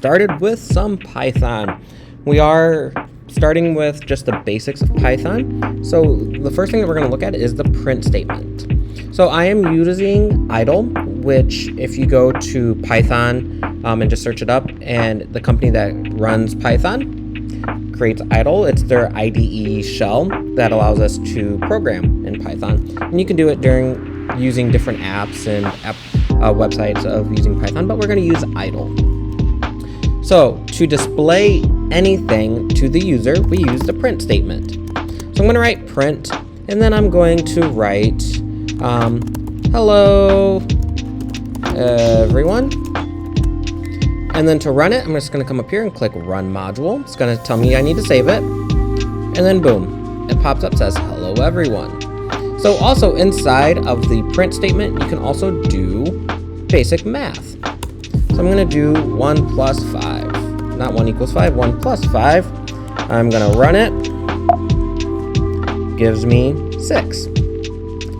started with some Python. We are starting with just the basics of Python. So the first thing that we're going to look at is the print statement. So I am using idle, which if you go to Python and just search it up, and the company that runs Python creates idle, it's their IDE shell that allows us to program in Python. And you can do it using different apps and websites of using Python, but we're going to use idle. So to display anything to the user, we use the print statement. So I'm going to write print, and then I'm going to write hello everyone. And then to run it, I'm just going to come up here and click run module. It's going to tell me I need to save it. And then boom, it pops up, says hello everyone. So also inside of the print statement, you can also do basic math. So I'm going to do 1 plus 5. Not 1 equals 5, 1 plus 5. I'm going to run it. Gives me 6.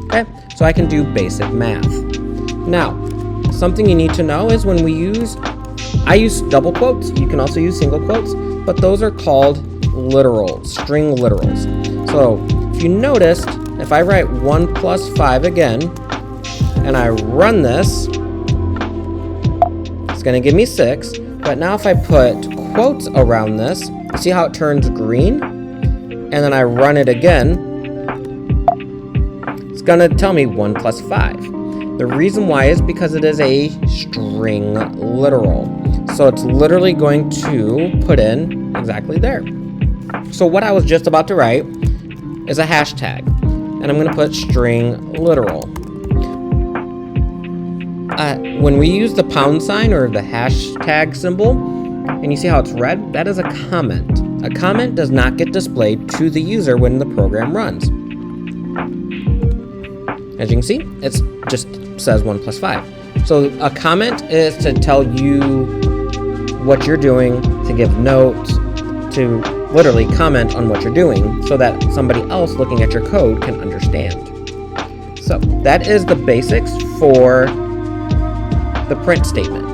Okay, so I can do basic math. Now, something you need to know is when I use double quotes. You can also use single quotes, but those are called literals, string literals. So if you noticed, if I write 1 plus 5 again, and I run this, it's going to give me 6. But now if I put quotes around this, see how it turns green? And then I run it again, it's going to tell me 1 plus 5. The reason why is because it is a string literal. So it's literally going to put in exactly there. So what I was just about to write is a hashtag. And I'm going to put string literal. When we use the pound sign or the hashtag symbol, and you see how it's red, that is a comment. A comment does not get displayed to the user when the program runs. As you can see, it just says 1 plus 5. So a comment is to tell you what you're doing, to give notes, to literally comment on what you're doing so that somebody else looking at your code can understand. So that is the basics for the print statement.